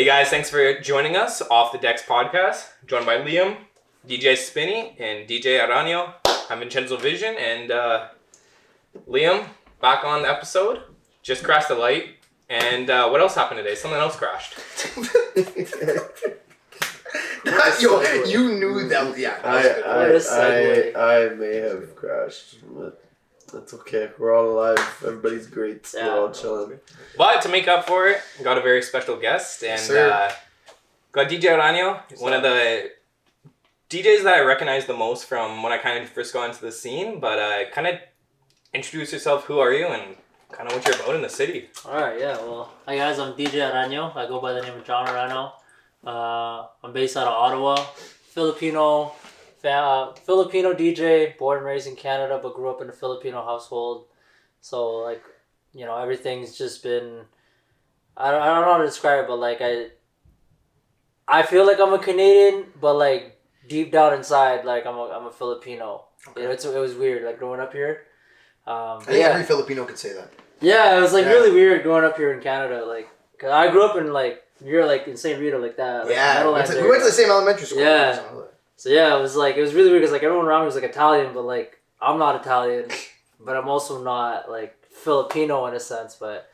Hey guys, thanks for joining us off the Decks podcast. Joined by Liam, DJ Spinny, and dj'arano. I'm Vincenzovision, and Liam, back on the episode. Just crashed the light. And what else happened today? Something else crashed. You knew that. Yeah. I may have crashed, but that's okay. We're all alive. Everybody's great. Yeah. We're all chilling. But to make up for it, got a very special guest, and got DJ Arano, one of the DJs that I recognize the most from when I kind of first got into the scene. But kind of introduce yourself. Who are you, and kind of what you're about in the city. Alright, yeah, well, hi guys, I'm DJ Arano. I go by the name of John Arano. I'm based out of Ottawa. Filipino DJ, born and raised in Canada, but grew up in a Filipino household. So, like, you know, everything's just been... I don't know how to describe it, but, like, I feel like I'm a Canadian, but, like, deep down inside, like, I'm a Filipino. Okay. You know, it was weird, like, growing up here. I think every Filipino could say that. Yeah, it was like really weird growing up here in Canada. Like, cause I grew up in like you're like in St. Rita, like that. Like, we went to the same elementary school. Yeah. So yeah, it was really weird because like everyone around me was like Italian, but like I'm not Italian, but I'm also not like Filipino in a sense. But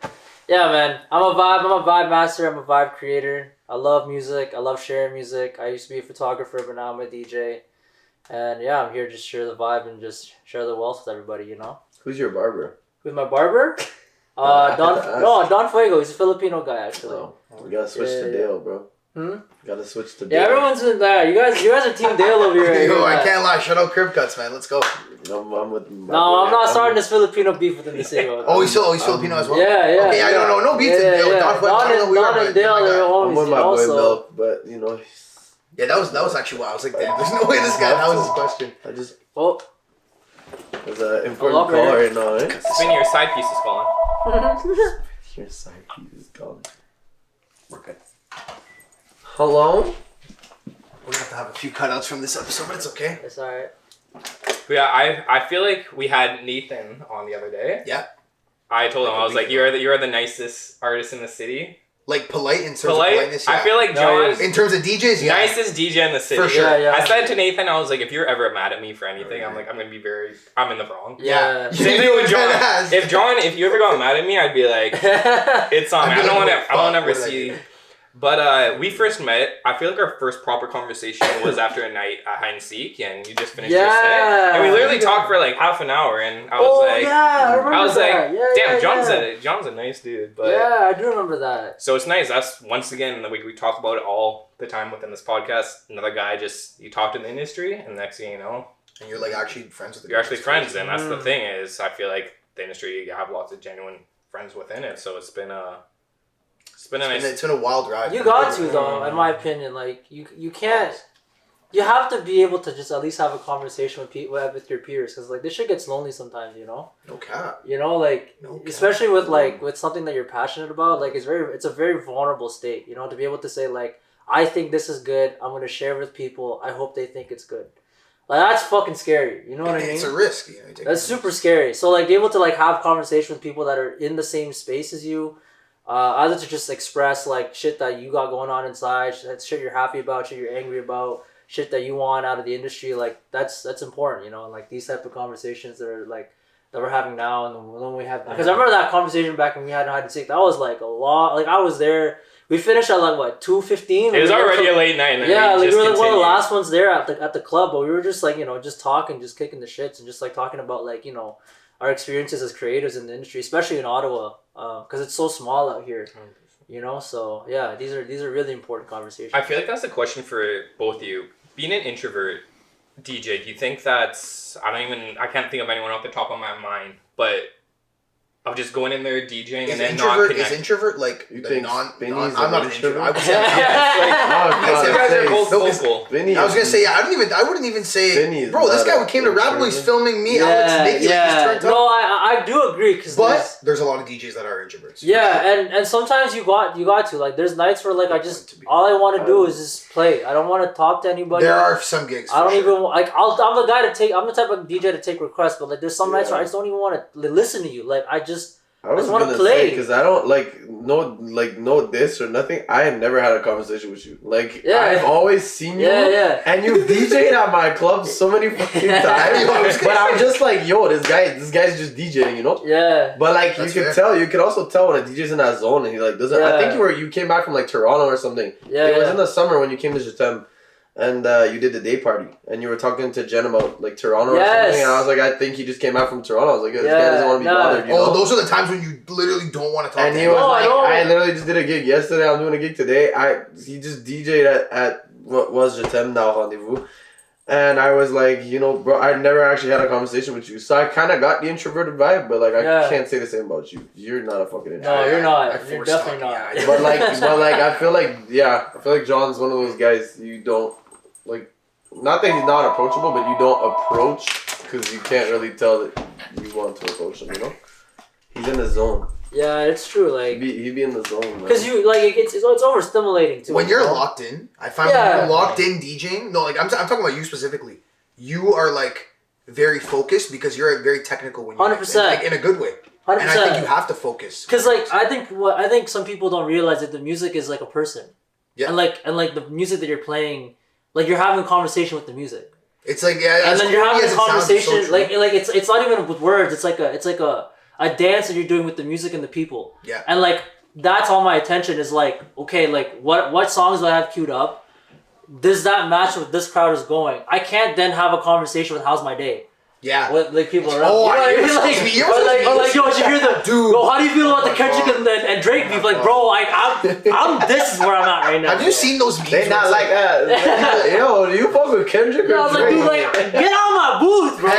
yeah, man, I'm a vibe master. I'm a vibe creator. I love music. I love sharing music. I used to be a photographer, but now I'm a DJ. And yeah, I'm here to just share the vibe and just share the wealth with everybody. You know. Who's your barber? With my barber? Don Fuego. He's a Filipino guy, actually. Oh, we gotta switch to Dale, bro. Gotta switch to Dale. Yeah, everyone's in there. You guys are Team Dale over here. Yo, I can't lie. Shout out Curb Cuts, man. Let's go. I'm with my No, I'm not starting this Filipino beef within the city. He's Filipino as well? Yeah. Okay, I don't know. No beef. Don and Dale are I'm with homies, my boy also. Milk, but you know. Yeah, that was actually why I was like, damn, there's no way this guy. That was his question. There's an important call right now, eh? Spinny, your side piece is calling. Your side piece is calling. We're good. Hello? We're gonna have to have a few cutouts from this episode, but it's okay. It's alright. Yeah, I feel like we had Nathan on the other day. Yeah. I told him, I was like, you're the nicest artist in the city. Like polite in terms of politeness. Yeah. I feel like John, in terms of DJs, yeah. nicest DJ in the city. For sure. Yeah. I said to Nathan, I was like, if you're ever mad at me for anything, I'm gonna be I'm in the wrong. Yeah. Same thing with John. If you ever got mad at me, I'd be like, it's on me. I don't ever see. But we first met. I feel like our first proper conversation was after a night at hide and seek, and you just finished your set, and we literally talked for like half an hour, and I was damn, John's a nice dude. But yeah, I do remember that. So it's nice. That's once again we talk about it all the time within this podcast. Another guy you talked in the industry, and the next thing you know, and you're like actually friends with. You're actually friends, and that's the thing is I feel like the industry you have lots of genuine friends within it. So it's been a wild ride. You got to though, in my opinion. Like you can't. You have to be able to just at least have a conversation with your peers, because like this shit gets lonely sometimes, you know. No cap. You know, like especially with with something that you're passionate about. Like it's a very vulnerable state, you know, to be able to say like, I think this is good. I'm gonna share with people. I hope they think it's good. Like that's fucking scary. You know what I mean? It's a risk. You know, that's super scary. So like be able to like have conversation with people that are in the same space as you. Either to just express like shit that you got going on inside, shit you're happy about, shit you're angry about, shit that you want out of the industry, like that's important, you know. And like these type of conversations that we're having now, and when we have, because I remember that conversation back when we had hide and seek. That was like a lot. Like I was there. We finished at like what 2:15. It was already a late night. Yeah, like we were like one of the last ones there at the club, but we were just like, you know, just talking, just kicking the shits, and just like talking about like, you know, our experiences as creatives in the industry, especially in Ottawa, because it's so small out here, you know. So yeah, these are really important conversations. I feel like that's the question for both of you. Being an introvert DJ, do you think that's I can't think of anyone off the top of my mind, but of just going in there DJing and then not connecting. Is introvert like you think I'm not an introvert. I would say you guys are both vocal. I was gonna say I wouldn't even say bro. This guy came to Rebel. He's filming me. Alex Nicky. No, I do agree because there's a lot of DJs that are introverts. Yeah, and sometimes you got to like. There's nights where like all I want to do is just play. I don't want to talk to anybody. There are some gigs. I don't even like. I'm the type of DJ to take requests, but like there's some nights where I just don't even want to listen to you. Like I just I was gonna say because I don't no diss or nothing. I had never had a conversation with you. Like I've always seen you, and you DJ'd at my club so many fucking times. But I'm just like, yo, this guy's just DJing, you know? Yeah. But like you can also tell when a DJ's in that zone and he like doesn't. I think you came back from like Toronto or something. Yeah. It was in the summer when you came to Jatem. And you did the day party, and you were talking to Jen about like Toronto or something, and I was like, I think he just came out from Toronto. I was like, this guy doesn't want to be bothered. You know? Those are the times when you literally don't want to talk. And he was like, I literally just did a gig yesterday. I'm doing a gig today. He just DJ'd at what was Jatem now Rendezvous, and I was like, you know, bro, I never actually had a conversation with you, so I kind of got the introverted vibe, but like I can't say the same about you. You're not a fucking introvert. No, you're not. You're definitely not. But I feel like John's one of those guys you don't like. Not that he's not approachable, but you don't approach because you can't really tell that you want to approach him, you know? He's in the zone. Yeah, it's true. Like he'd be in the zone. Because you like it's overstimulating too. When you're locked in, I find when you're locked in DJing. No, like I'm talking about you specifically. You are like very focused because you're very technical when you're 100%, like, in a good way. 100%. And I think you have to focus. Because like I think some people don't realize that the music is like a person. Yeah. And like the music that you're playing. Like you're having a conversation with the music. It's like and then you're having a conversation so like it's not even with words. It's like a dance that you're doing with the music and the people. Yeah. And like that's all my attention is like okay like what songs do I have queued up? Does that match what this crowd is going? I can't then have a conversation with how's my day. Yeah. With like people around. Oh, yo, did you hear the dude? Yo, how do you feel about the Kendrick and Drake beef? Like, bro, like I'm this is where I'm at right now. Have you seen those beefs? They not like that. Yo, do you fuck with Kendrick? Yeah, I was like, dude, like get out of my booth, bro.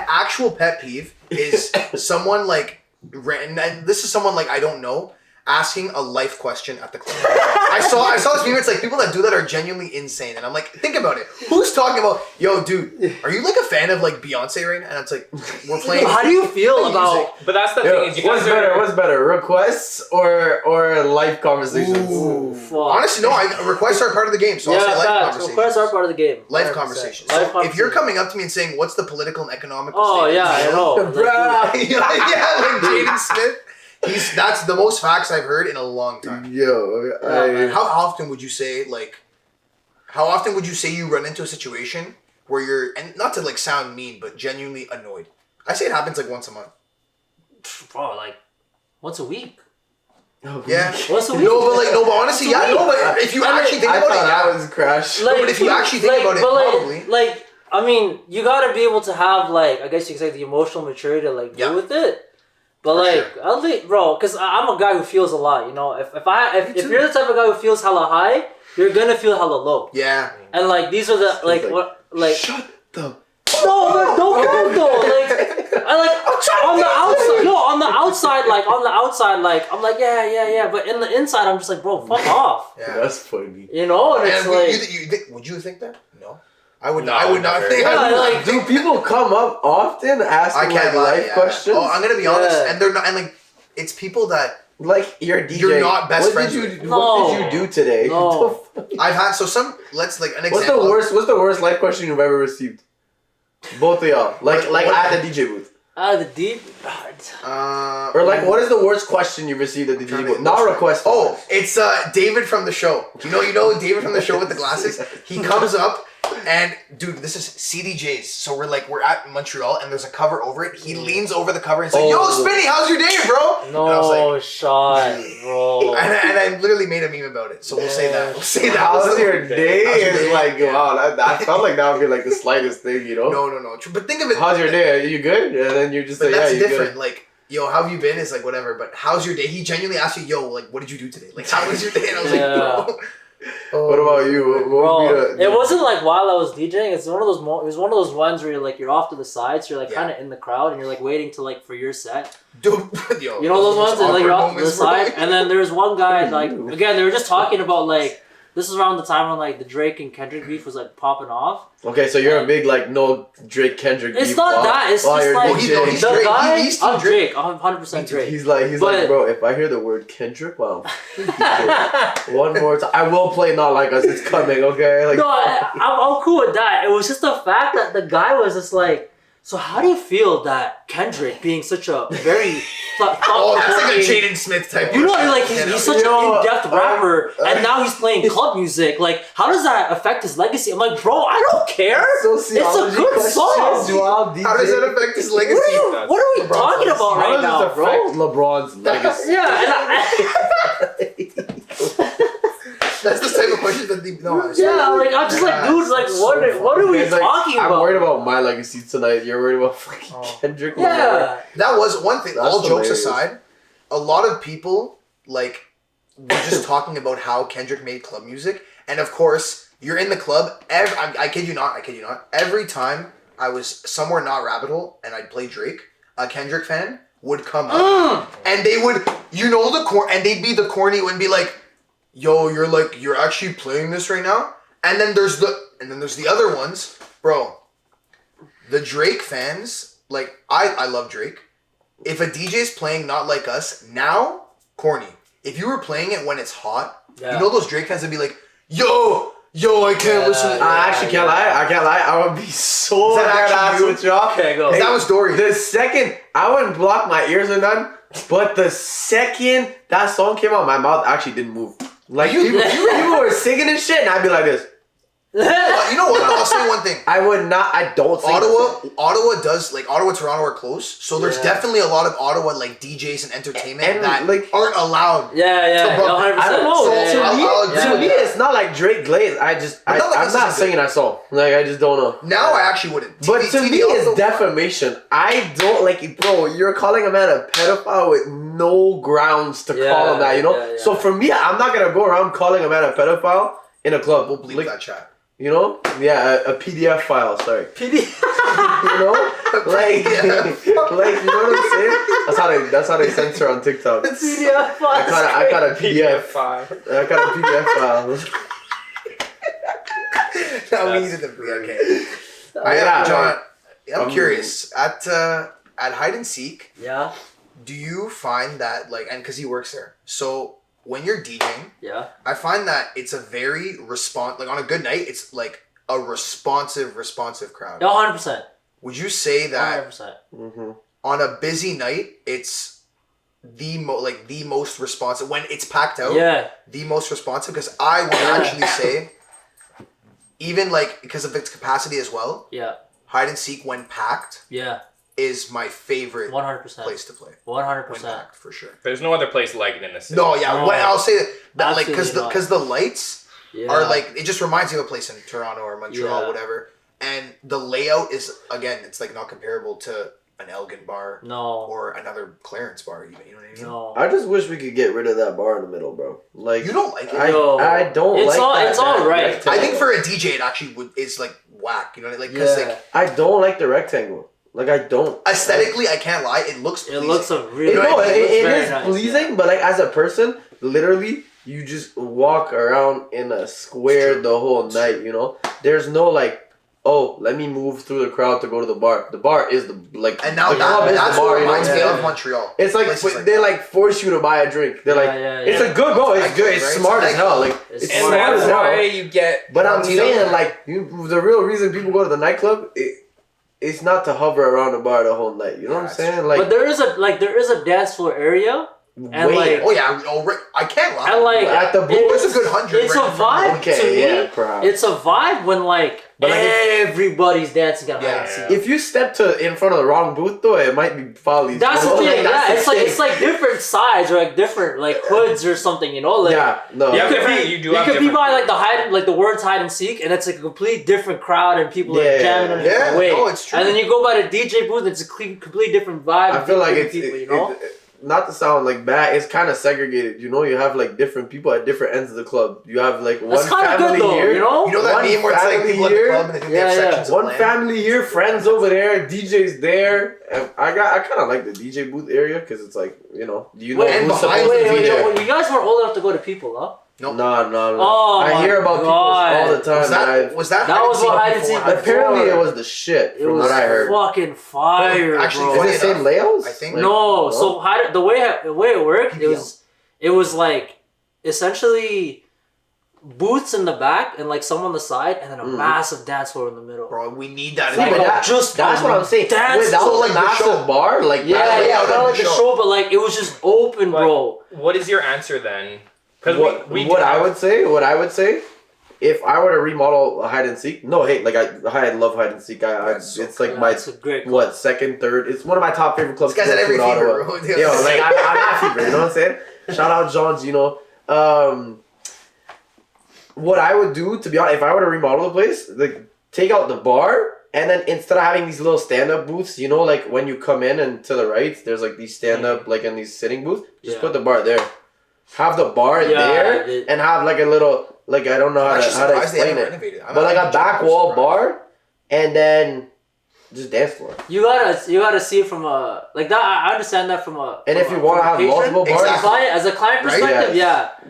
Actual pet peeve is someone like, and this is someone like I don't know. Asking a life question at the club. I saw this meme. It's like people that do that are genuinely insane, and I'm like, think about it. Who's talking about? Yo, dude, are you like a fan of like Beyonce right now? And it's like we're playing. How do you feel about? But that's the thing. Is what's better, requests or life conversations? Ooh, honestly, no. Requests are part of the game, so I'll say life conversations. Requests are part of the game. Life conversations. So if you're coming up to me and saying, "What's the political and economical?" I know, bro. Like Jaden Smith. That's the most facts I've heard in a long time. Yo, how often would you say you run into a situation where you're, and not to like sound mean, but genuinely annoyed? I say it happens like once a month. Bro, like once a week. Yeah. Once a week. But honestly, but if you actually think about it, I was crashed. Like, but if you actually think about it, probably. Like, I mean, you gotta be able to have like, I guess you could say the emotional maturity to like deal with it. But like, I'll leave, bro, because I'm a guy who feels a lot, you know? If you're the type of guy who feels hella high, you're gonna feel hella low. Yeah. And like, these are the, like... Shut the... No, don't count though. Like, on the outside, like, I'm like, yeah. But in the inside, I'm just like, bro, fuck off. Yeah. That's funny. You know? And it's like... Would you think that? No. I would not think. Do people come up often asking life questions? Oh, I'm gonna be honest, and they're not. And like, it's people that like you're DJ. You're not best friends. What did you do today? No. I've had Let's like an example. What's the worst life question you've ever received? Both of y'all, like at the DJ booth. The deep. Or like, what is the worst question you've received at the DJ booth? Not request. Oh, it's David from the show. You know David from the show with the glasses. He comes up. And dude, this is CDJs. So we're at Montreal and there's a cover over it. He leans over the cover and says, "Yo, Spinny, how's your day, bro?" No shot, bro. And I literally made a meme about it. So we'll say that. How's your day? It's like, wow, I felt like that would be like the slightest thing, you know? No. But think of it. How's your day? Are you good? And then you just say, that's yeah, you're different. Good. Like, yo, how have you been? It's like whatever. But how's your day? He genuinely asked you, yo, like, what did you do today? Like, how was your day? And I was like, bro. What about you? Bro, it wasn't like while I was DJing. It's one of those. It was one of those ones where you're off to the side, so you're like kind of in the crowd, and you're like waiting to like for your set. Dude, yo, you know those ones that like you're off to the side, and then there's one guy like again they were just talking about like this is around the time when like the Drake and Kendrick beef was like popping off. Okay, so you're a big like no Drake Kendrick. It's not that. It's just like the guy. I'm Drake. I'm 100% Drake. He's like, bro. If I hear the word Kendrick, wow, one more time, I will play Not Like Us. It's coming. Okay. Like, no, I'm cool with that. It was just the fact that the guy was just like So how do you feel that Kendrick being such a very Oh, that's like a Jaden Smith type. You know, like he's such an in-depth rapper, and now he's playing club music. Like, how does that affect his legacy? I'm like, bro, I don't care. It's a good song. How does that affect his legacy? What are we talking about right now, bro? How does it affect LeBron's legacy? Yeah, That's the type of question that they no. like I'm just like, dude, like what are we talking about? I'm worried about my legacy tonight. You're worried about fucking Kendrick Lamar. Yeah, That was one thing. That's all jokes hilarious. aside, a lot of people like were just talking about how Kendrick made club music, and of course, you're in the club. I kid you not. Every time I was somewhere not rabbit hole and I'd play Drake, a Kendrick fan would come up and they would, and they'd be the corny and be like, "Yo, you're actually playing this right now?" And then there's the other ones, bro. The Drake fans, like I love Drake. If a DJ's playing Not Like Us now, corny. If you were playing it when it's hot, you know those Drake fans would be like, "Yo, I can't listen to it." I actually can't lie. I would be so that actually with y'all. Okay, go. That was Dory. The second I wouldn't block my ears or none, but the second that song came out, my mouth actually didn't move. Like people were singing and shit, and I'd be like this. You know what? I'll say one thing. I would not. I don't. Sing Ottawa does like Ottawa, Toronto are close, so there's definitely a lot of Ottawa like DJs and entertainment that like aren't allowed. Yeah, 100%. I don't know. So to me, it's not like Drake Glaze. I'm not singing that song. Like I just don't know. Now I actually wouldn't. But to me, it's defamation. I don't like it, bro. You're calling a man a pedophile with no grounds to call him that. You know. Yeah. So for me, I'm not gonna go around calling a man a pedophile in a club. We'll believe that chat. You know? Yeah, a PDF file, sorry. PDF. You know? Like, you know what I'm saying? That's how they censor on TikTok. PDF file. I got a PDF file. I got a PDF file. Now we needed them. Okay. John, I'm curious. At hide and seek, do you find that like, and because he works there, so when you're DJing, I find that it's a very like on a good night, it's like a responsive crowd. 100%. Would you say that 100%. On a busy night, it's the most responsive when it's packed out? Yeah. The most responsive, because I would actually say, even like because of its capacity as well. Yeah. Hide and seek when packed. Yeah. Is my favorite 100% place to play. 100%. For sure. There's no other place like it in the city. No, yeah. No. I'll say that like Absolutely because the lights are like, it just reminds you of a place in Toronto or Montreal, whatever. And the layout is, again, it's like not comparable to an Elgin bar. No. Or another Clarence bar even. You know what I mean? No. I just wish we could get rid of that bar in the middle, bro. Like, You don't like it? I don't It's like all- that. it's all right. rectangle. I think for a DJ, it actually is like whack. You know what I mean? Like, because like I don't like the rectangle. Like, I don't. aesthetically, I can't lie, it looks It pleasing. looks a really No, it it looks is very nice, pleasing, but like as a person, literally, you just walk around in a square the whole night, you know? There's no like, oh, let me move through the crowd to go to the bar. The bar is the, like, And now the club is that's the bar, what you know? reminds me of Montreal. It's like, Places like they that. like force you to buy a drink. They're it's a good, bro, it's good, it's Right? smart It's as hell. Like, It's it's And smart that's as hell. why you get. But I'm Latino. saying, like, the real reason people go to the nightclub, it's not to hover around the bar the whole night. You know what I'm that's saying? Like, but there is a dance floor area, and wait. like, Oh yeah, I can't lie. and like At the booth, it's a good 100. It's a right in front of vibe me. Okay, to me. yeah, perhaps. It's a vibe when like But like everybody's dancing at hide and Yeah. seek. if you step in front of the wrong booth, though, it might be follies. That's you the know? thing. That's Yeah, the thing. it's like different sides or like different like hoods or something. You know, like Yeah, no. Yeah, you could different- be, you do you have could be different- by like the words hide and seek, and it's like a complete different crowd, and people are jamming in a different way. no, it's true. And then you go by the DJ booth, it's a complete different vibe. I feel like different it's people, you know. not to sound like bad. It's kind of segregated. You know, you have like different people at different ends of the club. You have like one That's kind of family good though, here. you know. You know that One meme where it's like family people at the here. club and they Yeah, have yeah. sections of One land? family here, friends over there, DJs there. And I kind of like the DJ booth area because it's like, you know, you know Wait, who's supposed to wait, be wait, there. You guys weren't old enough to go to people, huh? Nope. No. Oh, I hear about people all the time. Was that That was what hide and before seek- hide and seek? Apparently, it was the shit It from was what I heard. fucking fire, Actually, bro. Is it the same layouts? I think- Like, No, so the way it worked, it was like essentially booths in the back and like some on the side, and then a massive dance floor in the middle. Bro, we need that. That's what I'm saying. Dance Without floor, like massive bar, like not like the show, but like it was just open, bro. What is your answer then? Because what I would say, if I were to remodel a hide and seek, I love hide and seek. It's like my second, third. It's one of my top favorite clubs. This guy's at every fever. Yo, like I'm at fever. You know what I'm saying? Shout out John's. You know, what I would do, to be honest, if I were to remodel the place, like take out the bar. And then instead of having these little stand-up booths, you know, like when you come in and to the right, there's like these stand-up, like in these sitting booths. Just put the bar there. Have the bar there and have like a little, like I don't know how to explain it, but like a back wall bar, and then just dance floor. You gotta see it from a like that. I understand that from a. And if you want to have multiple bars, as a client perspective,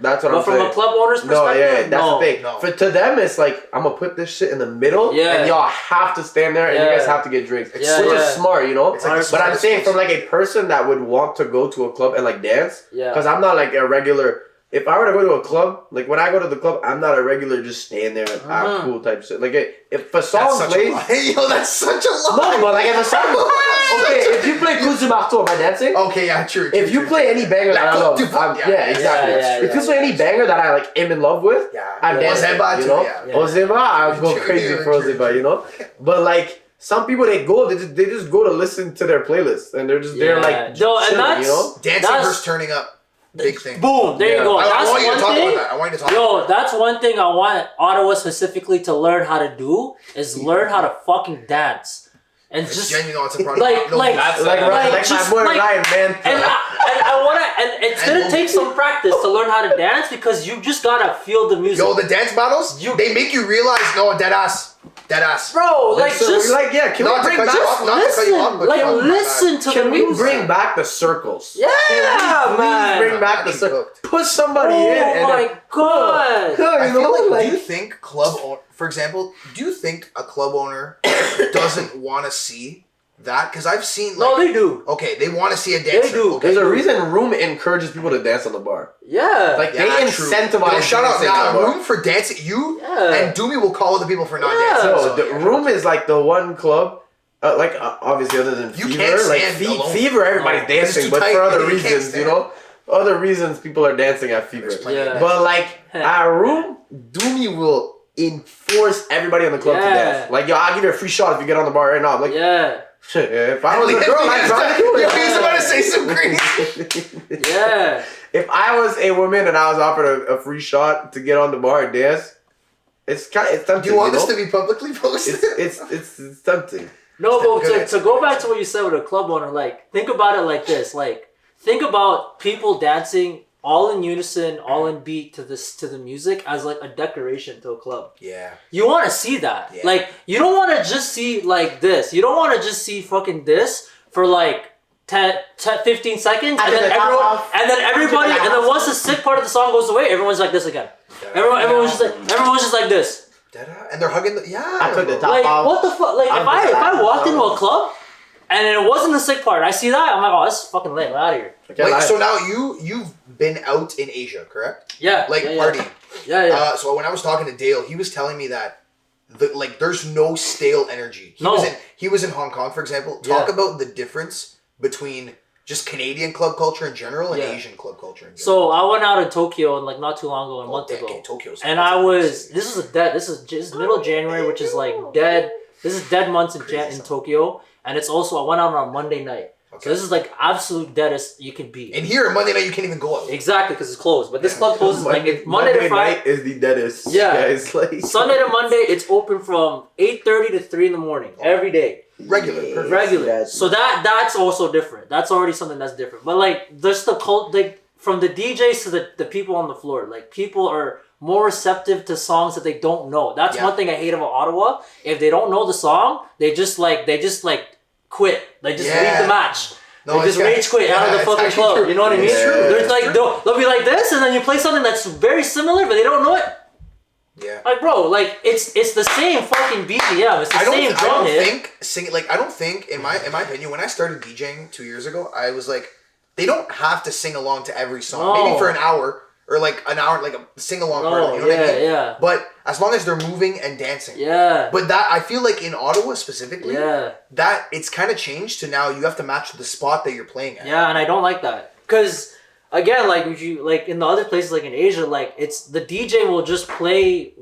that's what I'm saying. But from a club owner's perspective, that's the thing. No. To them, it's like I'm gonna put this shit in the middle, and y'all have to stand there, and you guys have to get drinks, which is smart, you know. Like but I'm saying from like a person that would want to go to a club and like dance, because I'm not like a regular. If I were to go to a club, like when I go to the club, I'm not a regular just staying there and act cool type shit. Like if a song plays, yo, that's such a lie. No, but like if a song, if you play Coups du Marteau, am I dancing? Okay, yeah, true. If you play any banger that I love, exactly. If you play any banger that I like am in love with, I'm dancing. You know, Ozeba, I go crazy for Ozeba. You know, but like. Some people they just go to listen to their playlist and they're just there like chilling, you know, dancing versus turning up. Big thing. Boom, there you go. I want you to talk about that. I want you to talk about that. That's one thing I want Ottawa specifically to learn how to do is learn how to fucking dance. And it's just genuine, it's a product. like my boy Ryan, man. And I wanna and it's gonna take some practice to learn how to dance because you just gotta feel the music. Yo, the dance battles, they make you realize dead ass. Bro, like just can we bring back listen to the music. Can we bring back the circles? Yeah, man. Bring back the circles. Put somebody in. Oh my god. I feel like, do you think for example, do you think a club owner doesn't want to see that? Because I've seen no, they do. Okay, they want to see a dancer. They do. Okay. There's a reason Room encourages people to dance on the bar. Yeah. Like they incentivize. Shout out Room for dancing. You and Doomy will call the people for not dancing. So the Room is like the one club. Obviously other than you Fever, can't stand like alone. Fever, everybody's dancing, but for other reasons, you know. Other reasons people are dancing at Fever. But like at Room, Doomy will enforce everybody on the club to dance. Like yo, I'll give you a free shot if you get on the bar right now. I'm like shit, if I was a girl, I'd try to do it. He's about to say some crazy. If I was a woman and I was offered a free shot to get on the bar and dance, it's tempting. Do you want this to be publicly posted? It's tempting. No, but to go back to what you said with a club owner, like think about it like this: like think about people dancing all in unison, all in beat to the music as like a decoration to a club. Yeah. You want to see that. Yeah. Like you don't want to just see like this. You don't want to just see fucking this for like 10 15 seconds and then everybody and then once the sick part of the song goes away, everyone's like this again. Everyone's just like this. And they're hugging I took the top like off. what the fuck? Like if I walked into a club and it wasn't the sick part, I see that, I'm like, oh, this is fucking lame. We're out of here. Wait, so now you've been out in Asia, correct? Yeah. Like partying. Yeah. So when I was talking to Dale, he was telling me that there's no stale energy. He was in Hong Kong, for example. Talk about the difference between just Canadian club culture in general and Asian club culture in general. So I went out in Tokyo and like not too long ago, a month ago. Tokyo's and this is middle January, which is like dead. This is dead months in Tokyo, and it's also I went out on a Monday night. Okay. So this is like absolute deadest you can be. And here Monday night you can't even go out. Exactly, because it's closed. But this club closes like Monday to Friday. Night is the deadest. Yeah, it's like Sunday to Monday it's open from 8:30 to 3 in the morning every day. Regular. So that's also different. That's already something that's different. But like there's the cult, like from the DJs to the people on the floor. Like people are more receptive to songs that they don't know. That's one thing I hate about Ottawa. If they don't know the song, they just quit. They just leave the match. They just rage quit out of the fucking club. True. You know what I mean? There's like they'll be like this, and then you play something that's very similar, but they don't know it. Yeah. Like bro, like it's the same fucking BPM. It's the same drum hit. I don't think in my opinion, when I started DJing 2 years ago, I was like, they don't have to sing along to every song. Maybe for an hour. or like an hour, like a sing-along part. You know what I mean? Yeah. But as long as they're moving and dancing. Yeah. But that, I feel like in Ottawa specifically, yeah, that it's kind of changed to now you have to match the spot that you're playing at. yeah, and I don't like that because again, like if you like in the other places like in Asia, like it's the DJ will just play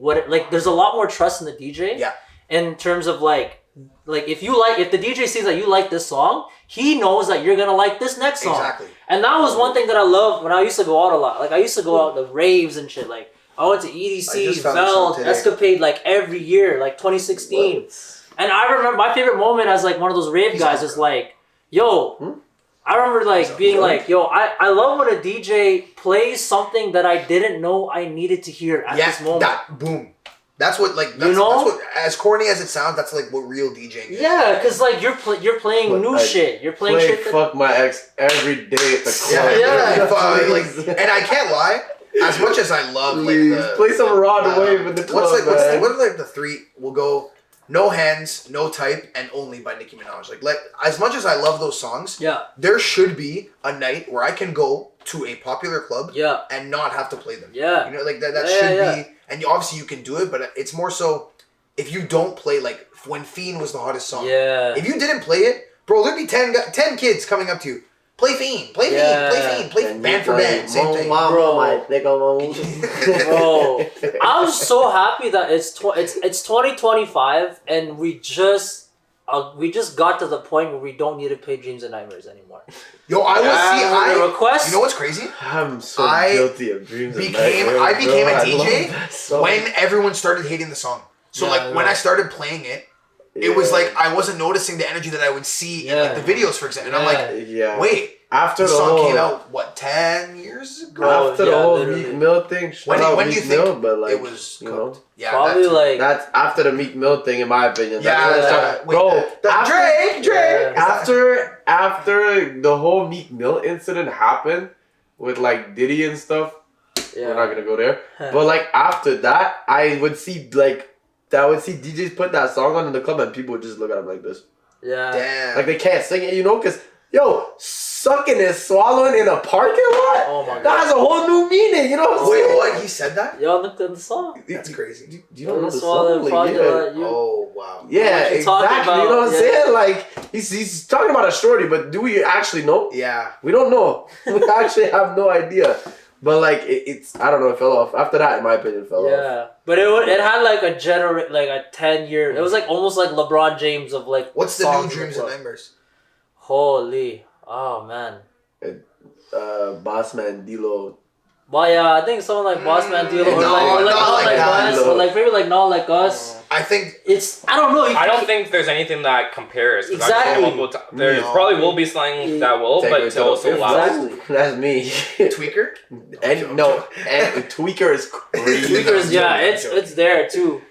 there's a lot more trust in the DJ. Yeah. In terms of like if the DJ sees that you like this song, he knows that you're gonna like this next song. Exactly. And that was one thing that I loved when I used to go out a lot. Like I used to go out the raves and shit. Like I went to EDC, Veld, Escapade like every year, like 2016. And I remember my favorite moment as like one of those rave guys is like, yo, I remember like being like, yo, I love when a DJ plays something that I didn't know I needed to hear at this moment. Boom. That's what that's what, as corny as it sounds, that's like what real DJing is. Yeah, because like you're playing new shit. You're playing shit. Fuck my ex every day at the club. Yeah. And I can't lie. As much as I love like play some Rod Wave in the club. What are like the three? We'll go No Hands, No Type, and Only by Nicki Minaj. Like as much as I love those songs, there should be a night where I can go to a popular club and not have to play them. Yeah. You know, like that should be, and obviously you can do it, but it's more so if you don't play, like when Fiend was the hottest song. Yeah. If you didn't play it, bro, there'd be 10 kids coming up to you. Play Fiend, play Fiend, band for band, same thing. Bro, I'm so happy that it's 2025 and we just got to the point where we don't need to play Dreams and Nightmares anymore. Yo, request. You know what's crazy? I'm so guilty of Dreams and Nightmares. I became a DJ when everyone started hating the song. So when I started playing it, it was like I wasn't noticing the energy that I would see in like the videos, for example. And I'm like, wait. After the song came out, 10 years ago? After the whole Meek Mill thing, when do you think it was cooked? Yeah, probably that's after the Meek Mill thing, in my opinion. Drake. After the whole Meek Mill incident happened with like Diddy and stuff, we're not gonna go there. But like after that, I would see DJs put that song on in the club and people would just look at him like this. Yeah. Damn. Like they can't sing it, because sucking and swallowing in a parking lot? Oh my God. That has a whole new meaning, what I'm saying? Wait, what? He said that? Yo, looked at the song. That's crazy. Do you don't know the song? Oh, wow. Yeah, exactly. You know what I'm saying? Like, he's talking about a shorty, but do we actually know? Yeah. We don't know. We actually have no idea. But like, it's I don't know, it fell off. After that, in my opinion, it fell off. Yeah. But it had like a 10-year, it was like almost like LeBron James of like. What's the new Dreams and Nightmares? Holy. Oh, man. Bossman, D-Lo. Well, yeah, I think someone like Bossman, D-Lo, or Not Like Us, or like maybe like Not Like Us. I think I don't know. I don't think there's anything that compares. Exactly. There probably will be slang that will, but it's also loud. Exactly. That's me. Tweaker? And Tweaker is crazy. Tweaker is, it's there too.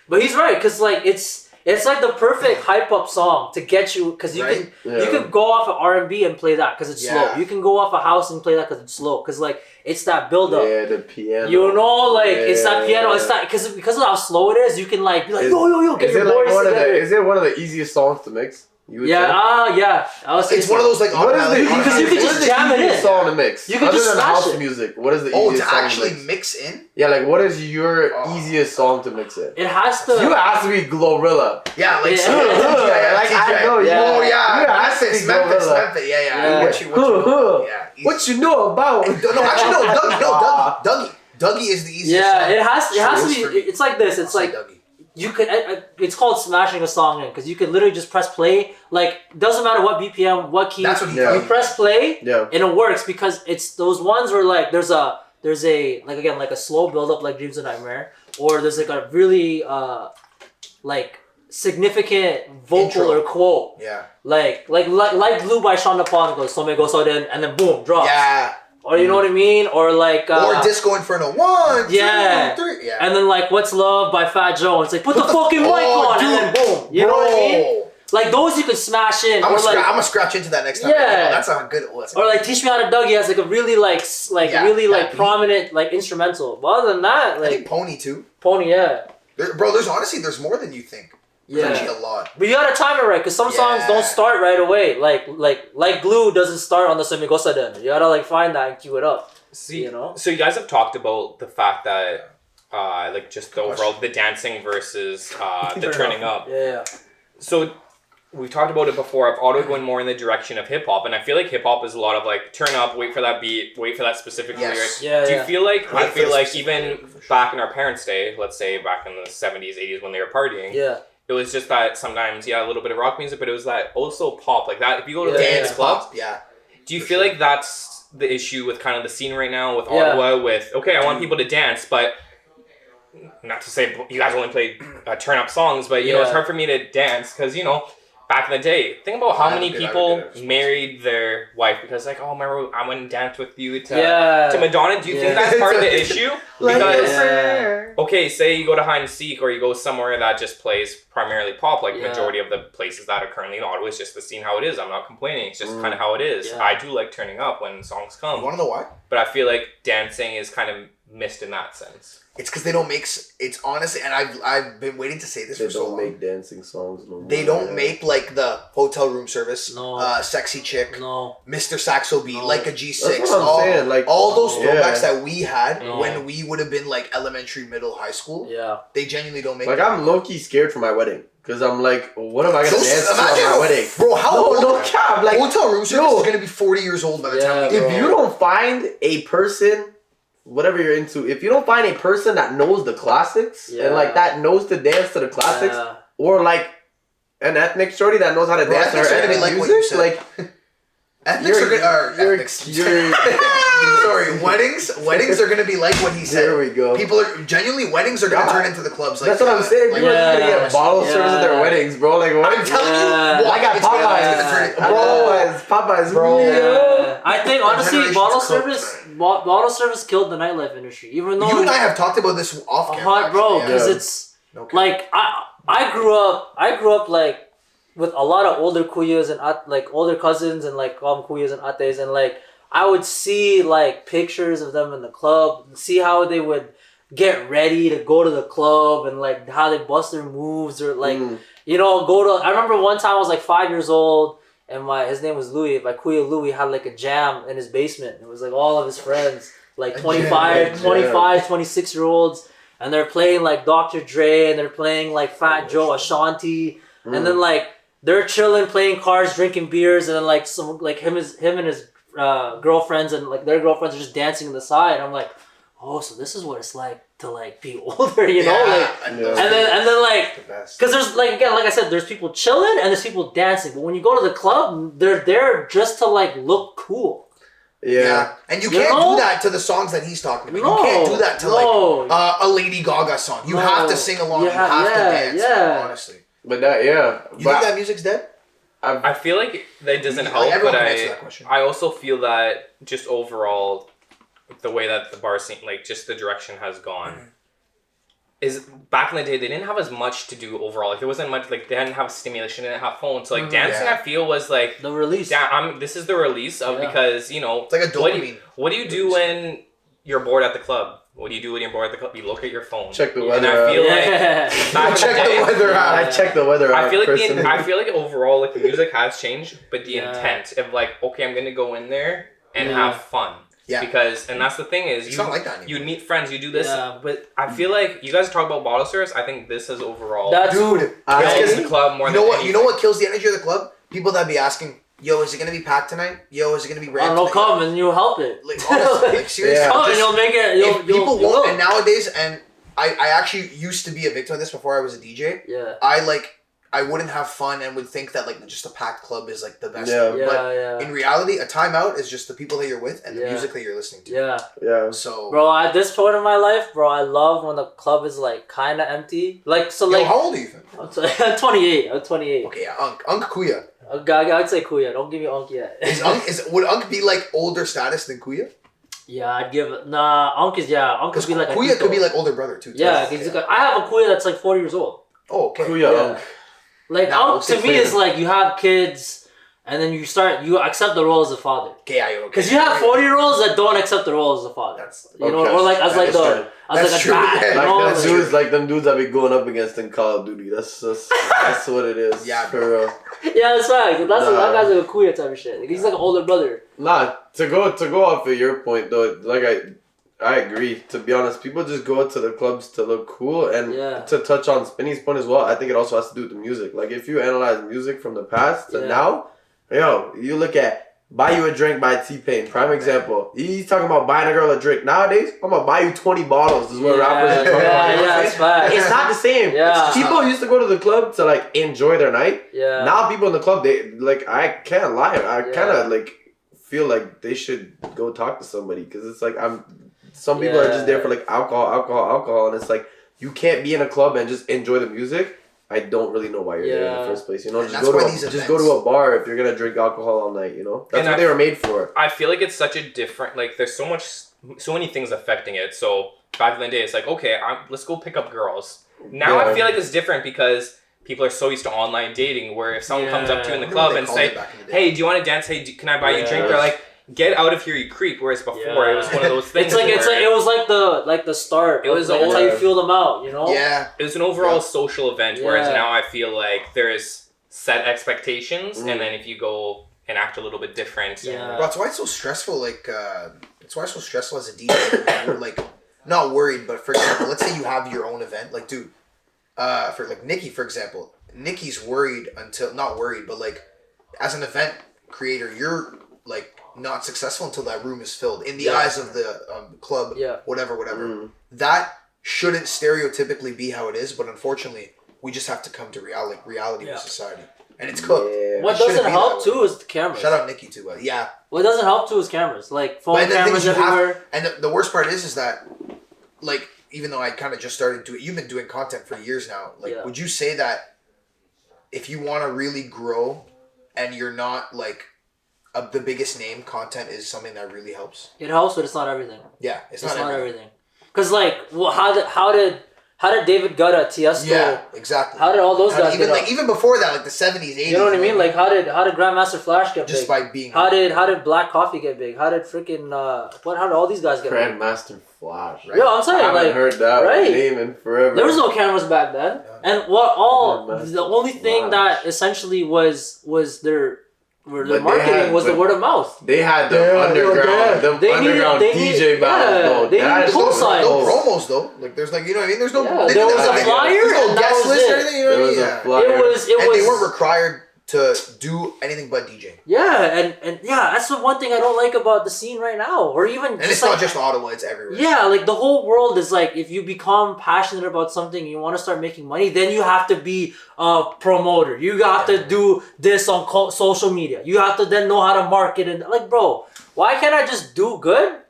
But he's right, because like it's like the perfect hype up song to get you, because you can go off of R&B and play that because it's slow. You can go off a house and play that because it's slow. Because like it's that build up. Yeah, the piano. It's that piano. It's that because of how slow it is. You can like be like yo, get your boys together. Is it one of the easiest songs to mix? It's one of those like because you can just jam it in. Song to mix. You can just smash house it. Music. What is the easiest to song actually to mix? mix in? Yeah, like what is your easiest song to mix in? It has to. You have to be Glorilla. Yeah, like I know. Oh yeah, Memphis. Yeah. What you know about? No, actually Dougie is the easiest. Yeah, it has to be. It's like this. It's like Dougie. You could. It's called smashing a song in because you could literally just press play. Like doesn't matter what BPM, what key. That's what you press play, and it works because it's those ones where like there's a like again like a slow build up like Dreams of Nightmare, or there's like a really like significant vocal intro or quote. Yeah. Like Blue by Sean Paul goes so me go so then and then boom drops. Yeah. Or you know what I mean? Or like or Disco Inferno 1, 2, 3. Yeah. And then like What's Love by Fat Joe. It's like put the fucking mic on and then boom. You know what I mean? Like those you can smash in. I'm gonna scratch into that next time. Yeah. That's a good one. Or like Teach Me How to Dougie has like a really like prominent like instrumental. But other than that, like I think Pony too. Pony, yeah. Bro, there's more than you think. There's actually a lot. But you gotta time it right, because some songs don't start right away. Like Glue doesn't start on the Semigosa then. You gotta like find that and cue it up. See, you know? So you guys have talked about the fact that, like, just the overall, the dancing versus the turning up. Yeah. So we've talked about it before. I've Ottawa going more in the direction of hip hop, and I feel like hip hop is a lot of like turn up, wait for that beat, wait for that specific lyric. Yeah, Do you feel like Wait I for feel the like specific even lyric, for sure. back in our parents' day, let's say back in the 70s, 80s when they were partying, it was just that sometimes a little bit of rock music, but it was that also pop like that. If you go to the dance club, do you feel like that's the issue with kind of the scene right now with Ottawa? With I want people to dance, but not to say you guys only play turn up songs, but you know it's hard for me to dance because back in the day, think about how many people married their wife because like, oh, remember I went and danced with you to Madonna. Do you think that's part of the issue? Because say you go to hide and seek or you go somewhere that just plays primarily pop, like majority of the places that are currently in Ottawa, it's just the scene how it is. I'm not complaining. It's just kind of how it is. I do like turning up when songs come. You want to know why? But I feel like dancing is kind of missed in that sense. It's because they don't make. It's honestly, and I've been waiting to say this for so long. They don't make dancing songs no more. They don't make like the hotel room service, sexy chick, Mr. Saxo beat, like a G6. That's what I'm saying. Like all those throwbacks that we had when we would have been like elementary, middle, high school. Yeah, they genuinely don't make. Like I'm low key scared for my wedding. Because I'm like, what am I going to dance to on my wedding? Bro, how old? No cap. Like, hotel room service is going to be 40 years old by the time we If you don't find a person, whatever you're into, if you don't find a person that knows the classics and like that knows to dance to the classics, or like an ethnic shorty that knows how to dance to her ethnic music, like... Ethnics sorry, weddings are gonna be like what he said. There we go. People are genuinely weddings are gonna turn into the clubs. Like that's what I'm saying. People are gonna get bottle service at their weddings, bro. Like what? I'm telling you, I got Popeyes, bro. Yeah. I think honestly, bottle service killed the nightlife industry. Even though you and I have talked about this off camera, bro, because it's like I grew up like with a lot of older kuyas and like older cousins and like kuyas and ates, and like I would see like pictures of them in the club, see how they would get ready to go to the club and like how they bust their moves or like go to. I remember one time I was like 5 years old and his name was Louis. My kuya Louis had like a jam in his basement. It was like all of his friends, like 25, 26-year-olds, and they're playing like Dr. Dre and they're playing like Fat Joe, Ashanti, and then like. They're chilling, playing cards, drinking beers, and then like some like him and his girlfriends and like their girlfriends are just dancing on the side. I'm like, oh, so this is what it's like to like be older, you know? Like, and then like, because there's like again, like I said, there's people chilling and there's people dancing. But when you go to the club, they're there just to like look cool. Yeah, and you can't do that to the songs that he's talking about. You can't do that to like a Lady Gaga song. You have to sing along. You have to dance. Honestly. But that, you think that music's dead? I feel like that doesn't help, but I also feel that just overall, the way that the bar scene, like just the direction has gone, is back in the day they didn't have as much to do overall. Like there wasn't much, like they didn't have stimulation, they didn't have phones. So like dancing, I feel was like the release. This is the release of because it's like a dopamine. What do you do when you're bored at the club? What do you do when you're bored at the club? You look at your phone. Check the weather. And I feel I check the weather out. I feel like overall, like the music has changed, but the intent of like, okay, I'm gonna go in there and have fun. Yeah. Because that's the thing is, it's not like that anymore. You meet friends, you do this, but I feel like you guys talk about bottle service. I think this is overall. Dude, kills the club more than anything. You know what kills the energy of the club? People that be asking, yo, is it gonna be packed tonight? Yo, is it gonna be red? I'll come and you'll help it. Like honestly, like seriously, come and you'll make it. People won't. And nowadays, and I actually used to be a victim of this before I was a DJ. Yeah. I wouldn't have fun and would think that like just a packed club is like the best. Yeah. In reality, a timeout is just the people that you're with and the music that you're listening to. Yeah. So, bro, at this point in my life, bro, I love when the club is like kind of empty. Like so, like. How old are you? I'm 28. I'm 28. Okay, yeah, Unk Kuya. I'd say Kuya. Don't give me Unk yet. Would Unk be like older status than Kuya? Yeah, I'd give it. Nah, Unk is Unk could be like Kuya could be like older brother too. Yeah, I have a Kuya that's like 40 years old. Oh, okay. Kuya, Like Unk to me is like you have kids, and then you accept the role as a father. Okay. Because you have 40-year-olds that don't accept the role as a father. Or like as like a dad. Like them dudes that be going up against in Call of Duty. That's what it is. Yeah, for real. Yeah, that's right. That guy's like a kuya type of shit. Like, he's like an older brother. Nah, to go off of your point though, like I agree. To be honest, people just go to the clubs to look cool, and to touch on Spinny's point as well, I think it also has to do with the music. Like if you analyze music from the past to now, you look at Buy You a Drink by T-Pain, prime example. He's talking about buying a girl a drink. Nowadays, I'm gonna buy you 20 bottles. This is what rappers are talking about. Yeah, it's fine. It's not the same. Yeah. People used to go to the club to like enjoy their night. Yeah. Now people in the club, they like, I can't lie. I kind of like feel like they should go talk to somebody, because it's like some people are just there for like alcohol, and it's like you can't be in a club and just enjoy the music. I don't really know why you're there in the first place. You know, just go to a bar if you're gonna drink alcohol all night. You know, that's what they were made for. I feel like it's such a different. Like, there's so many things affecting it. So back in the day, it's like, okay, let's go pick up girls. Now I feel like it's different because people are so used to online dating. Where if someone comes up to you in the club and say, "Hey, do you want to dance? Hey, can I buy you a drink?" They're like, "Get out of here, you creep." Whereas before, it was one of those things. It was like the start. It was that's how you feel them out, you know? Yeah. It was an overall social event. Whereas now I feel like there's set expectations, and then if you go and act a little bit different, Bro, that's why it's so stressful. Like, it's why it's so stressful as a DJ. You're like not worried, but for example, let's say you have your own event. Like, dude, for like Nikki, for example, Nikki's worried not worried, but like as an event creator, you're like not successful until that room is filled in the eyes of the club, whatever. That shouldn't stereotypically be how it is, but unfortunately we just have to come to reality of society, and it's cooked. What doesn't help too is the cameras. Shout out Nikki too, but what doesn't help too is cameras, like phone cameras everywhere. And the worst part is that, like, even though I kind of just started doing, you've been doing content for years now, like would you say that if you want to really grow and you're not like the biggest name, content is something that really helps? It helps, but it's not everything. Yeah, it's not everything. Because like, well, how did David Guetta, Tiesto? Yeah, exactly. How did all those guys get up? Even before that, like the 70s, 80s. You know what I mean? Like how did Grandmaster Flash get just big? By being. How did Black Coffee get big? How did freaking how did all these guys get big? Grandmaster Flash. Right? Yeah, I'm saying, I haven't heard that name in forever. There was no cameras back then, and the only thing that essentially was their marketing was the word of mouth. They had the underground DJ battles. They needed cosigns. No promos though. Like there's like, you know what I mean. There's no. There was a flyer. There's no guest list or anything. You know what I mean? There was a flyer. It was. And they weren't required to do anything but DJ. Yeah, and that's the one thing I don't like about the scene right now, or even. And it's not just Ottawa; it's everywhere. Yeah, like the whole world is like, if you become passionate about something, you want to start making money, then you have to be a promoter. You have to do this on social media. You have to then know how to market and like, bro, why can't I just do good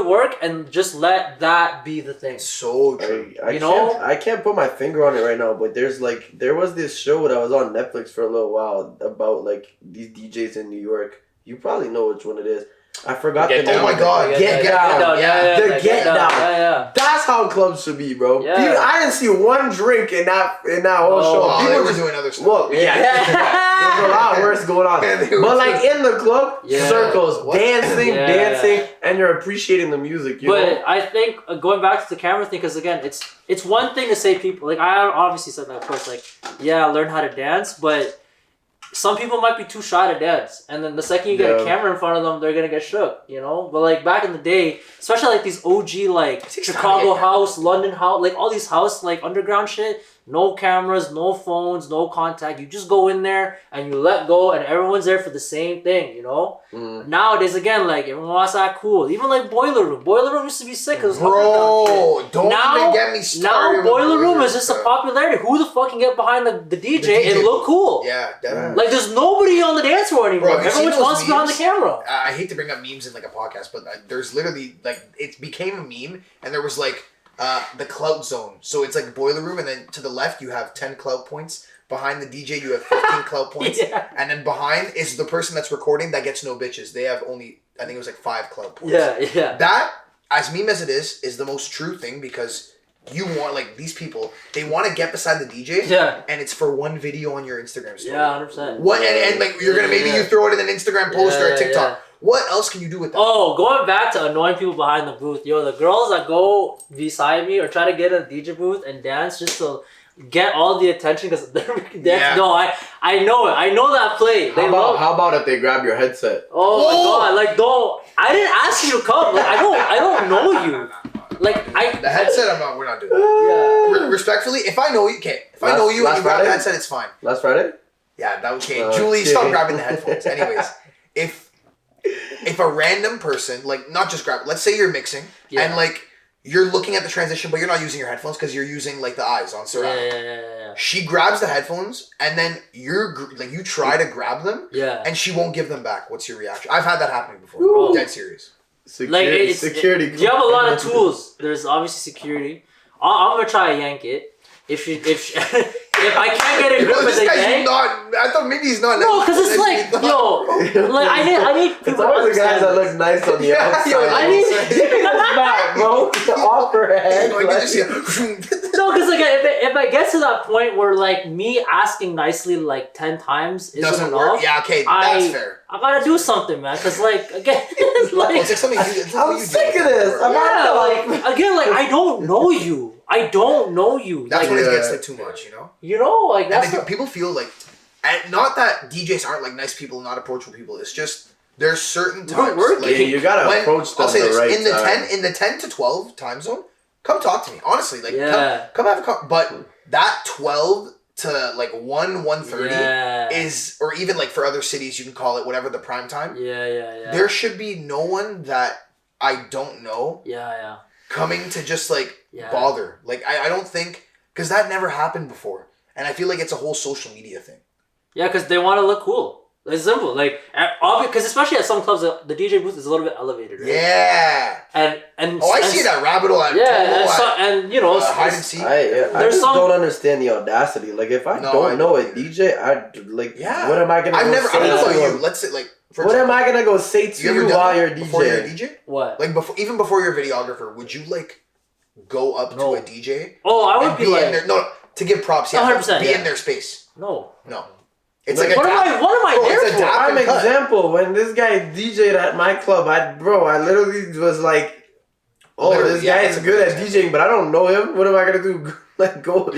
work and just let that be the thing? So true. I can't put my finger on it right now, but there was this show that was on Netflix for a little while about like these DJs in New York. You probably know which one it is. I forgot the name. Oh my god, Get Down. Get Down. Yeah. That's how clubs should be, bro. Yeah. People, I didn't see one drink in that whole show. People were doing other stuff. Well, there's a lot worse going on. But like in the club, circles, dancing, and you're appreciating the music. But I think going back to the camera thing, because again, it's one thing to say people, like I obviously said that, of course, like learn how to dance, but some people might be too shy to dance, and then the second you get a camera in front of them, they're gonna get shook, you know. But like back in the day, especially like these OG like Chicago house, London house, like all these house like underground shit, no cameras, no phones, no contact. You just go in there and you let go, and everyone's there for the same thing, you know. Nowadays, again, like everyone wants to act cool. Even like Boiler Room. Boiler Room used to be sick. Bro, don't even get me started. Now Boiler Room is just a popularity. Who the fuck can get behind the DJ and look cool? Yeah, definitely. Like there's nobody on the dance floor anymore. Bro, everyone wants to be on the camera. I hate to bring up memes in like a podcast, but there's literally like it became a meme, and there was like the clout zone. So it's like Boiler Room, and then to the left you have 10 clout points. Behind the DJ you have 15 clout points. And then behind is the person that's recording that gets no bitches. They have only, I think it was like 5 clout points. Yeah. That, as meme as it is the most true thing, because you want like these people, they want to get beside the DJ. Yeah. And it's for one video on your Instagram story. Yeah, 100%. What and like you're gonna maybe you throw it in an Instagram post or a TikTok. Yeah. What else can you do with that? Oh, going back to annoying people behind the booth, yo, the girls that go beside me or try to get in the DJ booth and dance just to get all the attention because they're no, I know it. I know that play. How about if they grab your headset? Oh my god! Like don't. I didn't ask you to come. Like I don't know you. Like the headset. We're not doing that. Yeah. Respectfully, if I know you, okay. If I know you and you grab the headset, it's fine. Last Friday. Yeah, that was okay. Julie, stop grabbing the headphones. Anyways, if a random person, like not just grab, let's say you're mixing and like you're looking at the transition, but you're not using your headphones because you're using like the eyes on surround. Yeah. She grabs the headphones and then you try to grab them. Yeah. And she won't give them back. What's your reaction? I've had that happen before. Ooh. Dead serious. Security. You have a lot of tools. There's obviously security. I'm gonna try to yank it. If I can't get a grip of the yank. I thought maybe he's not. No, because it's like, like I need people. It's always the guys that look nice on the outside. I need back, bro. The offer head. No, because like if I get to that point where like me asking nicely like 10 times isn't enough. Yeah, okay, that's fair. I gotta do something, man. Because like again, it's like I'm sick of this. Like I don't know you. I don't know you. That's when it gets like too much, you know. You know, like that's people feel like, and not that DJs aren't like nice people, not approachable people. It's just there's certain times. Like, you gotta approach them in the 10 to 12 time zone. Come talk to me, honestly. Like, come have a call. But that 12 to like 1:30 is, or even like for other cities, you can call it whatever the prime time. Yeah. There should be no one that I don't know. Yeah. Coming to just like bother. Like I don't think, because that never happened before, and I feel like it's a whole social media thing. Yeah, because they want to look cool. It's simple, like because especially at some clubs, the DJ booth is a little bit elevated, right? Yeah. And I see that rabbit hole. And you know, hide and seek. I just don't understand the audacity. Like if I don't know a DJ, what am I gonna? I don't know you. Let's say like. What am I gonna go say to you while you're a DJ? Before you're a DJ? What? Like even before you're a videographer, would you like go up to a DJ? Oh, I would be like in their, to give props. Yeah, 100%. Be in their space. No. It's like what am I there for? Prime example. When this guy DJ'd at my club, I literally was like, this guy is good at DJing, but I don't know him. What am I gonna do? Like go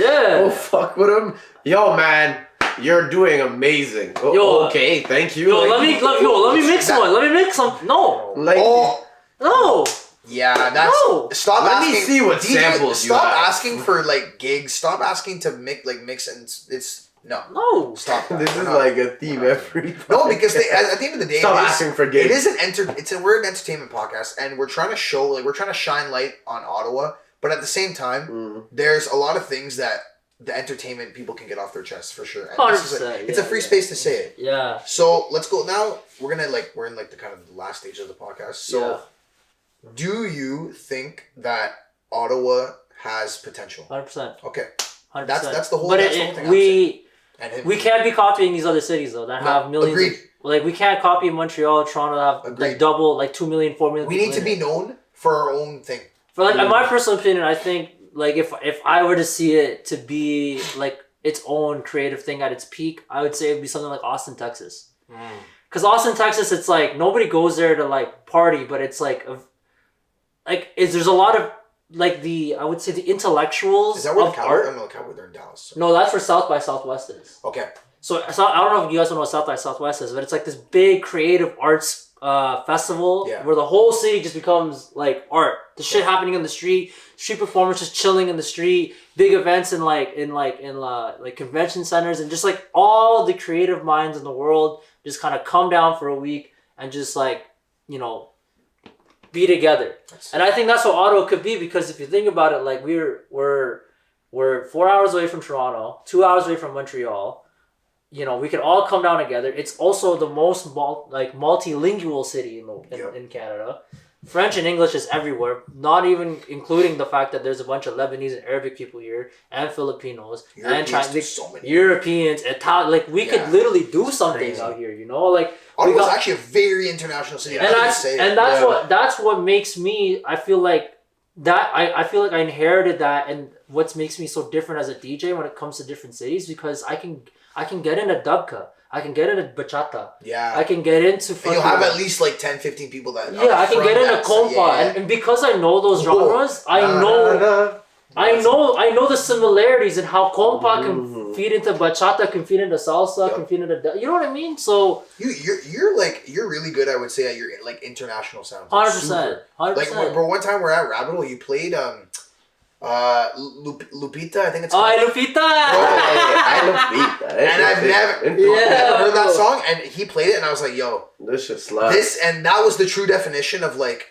fuck with him? Yo, man. You're doing amazing. Okay, thank you. Let me mix one. Let me mix some. No. No. Yeah, that's. No. Stop Let asking. me see what samples you have. Stop asking for like gigs. Stop asking to mix and it's no. No. Stop. This is like a theme every. No, because at the end of the day, stop asking for gigs. It is we're an entertainment podcast, and we're trying to shine light on Ottawa, but at the same time, there's a lot of things that the entertainment people can get off their chests for sure. And it's a free space to say it. Yeah. So let's go now. We're in the kind of the last stage of the podcast. So, do you think that Ottawa has potential? 100%. Okay. 100%. That's the whole. But that's the whole thing we can't be copying these other cities though that have millions. Agreed. Like we can't copy Montreal, Toronto have like double, like 2 million, 4 million. We need to be known for our own thing. For like, in my personal opinion, I think. Like if I were to see it to be like its own creative thing at its peak, I would say it would be something like Austin, Texas. Because Austin, Texas, it's like nobody goes there to like party, but it's like there's a lot of like I would say the intellectuals. Is that where of art? I'm like they're in Dallas. No, that's where South by Southwest is. Okay. So I don't know if you guys know what South by Southwest is, but it's like this big creative arts festival where the whole city just becomes like art. The shit happening in the street performers just chilling in the street, big events in convention centers, and just like all the creative minds in the world just kind of come down for a week and just like, you know, be together. And I think that's what Ottawa could be, because if you think about it, like we're 4 hours away from Toronto, 2 hours away from Montreal. You know, we can all come down together. It's also the most multilingual city in Canada. French and English is everywhere, not even including the fact that there's a bunch of Lebanese and Arabic people here, and Filipinos, and Chinese, so Europeans, Italian. Like we could literally do something out here, you know. Like Ottawa's actually a very international city. And that's what makes me. I feel like that I feel like I inherited that, and what makes me so different as a DJ when it comes to different cities, because I can get into dubka, I can get into bachata, I can get into and you'll have at least like 10, 15 people that I can get into compa, and because I know those genres, I know the similarities in how compa can feed into bachata, can feed into salsa, can feed into you know what I mean. So you're really good, I would say, at your like international sounds. 100%. Like bro, one time we're at Rabbit Hole, you played Lupita, I think it's called. Lupita. Lupita. And I've never heard that song, and he played it, and I was like, yo, this shit slaps. And that was the true definition of like,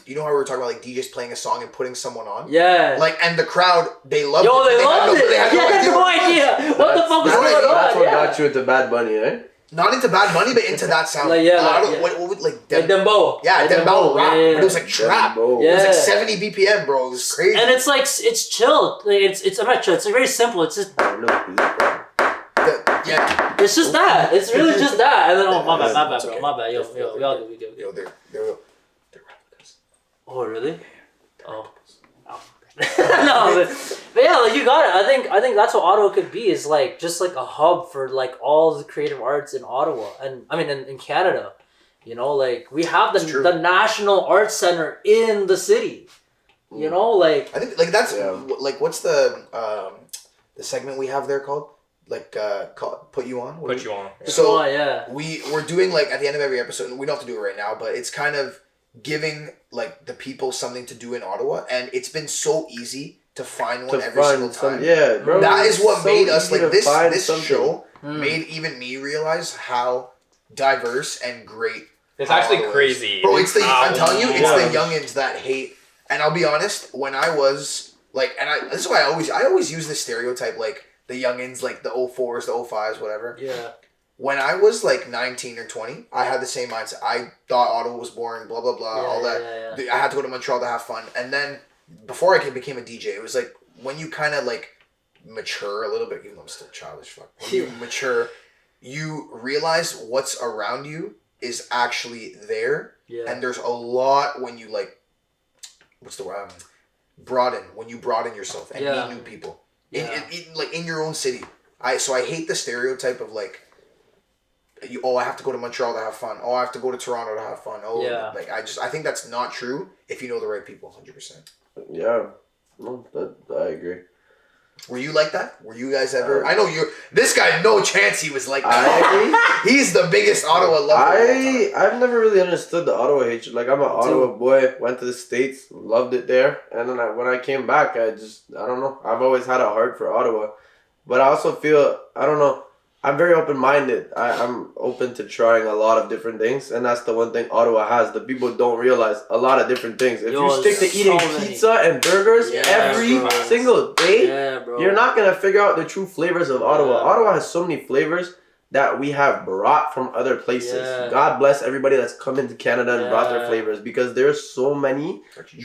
you know how we were talking about like DJs playing a song and putting someone on? Yeah. Like, and the crowd, they loved it. They loved it. They had no idea. What the fuck was going on? That's what got you into Bad Bunny, eh? Not into Bad Money, but into that sound. What would like dembow? Yeah, dembow rap. Yeah. But it was like trap. It was like 70 BPM, bro. It was crazy. And it's like it's chill. Like, it's I'm not chill. It's like very simple. It's just It's just that. It's really just that. And then my bad, bro. My bad. Yo, we all do. We do. Yo, they're replicas. Oh really? Oh. No, but yeah, like you got it. I think that's what Ottawa could be, is like just like a hub for like all the creative arts in Ottawa, and I mean in Canada. You know, like we have the National Arts Center in the city. You know, like I think like that's like what's the segment we have there called? Like Put You On? Put You On. Yeah. So we're doing like at the end of every episode, and we don't have to do it right now, but it's kind of giving like the people something to do in Ottawa, and it's been so easy to find one every single time. Bro, that is what made us like this something. show made even me realize how diverse and great it's actually crazy. Bro, it's I'm telling you, it's the youngins that hate. And I'll be honest, when I was like, this is why I always use this stereotype, like the youngins, like the 04s, the 05s, whatever. Yeah. When I was like 19 or 20, I had the same mindset. I thought Ottawa was boring, blah, blah, blah, all that. I had to go to Montreal to have fun. And then before I became a DJ, it was like when you kind of like mature a little bit, even though I'm still childish, fuck. When you mature, you realize what's around you is actually there. Yeah. And there's a lot when you like, what's the word? When you broaden yourself and meet new people. Like in your own city. So I hate the stereotype of like, I have to go to Montreal to have fun. I have to go to Toronto to have fun. Like I think that's not true if you know the right people, 100%. Yeah, no, I agree. Were you like that? Were you guys ever? I know this guy. No chance he was like that. He's the biggest Ottawa lover. I've never really understood the Ottawa hatred. Like I'm an Ottawa boy. Went to the States, loved it there, and then when I came back, I don't know. I've always had a heart for Ottawa, but I also feel I don't know. I'm very open-minded. I'm open to trying a lot of different things, and that's the one thing Ottawa has. The people don't realize a lot of different things. If you stick to eating pizza and burgers every single day, you're not going to figure out the true flavors of Ottawa. Ottawa has so many flavors that we have brought from other places. God bless everybody that's come into Canada and brought their flavors, because there's so many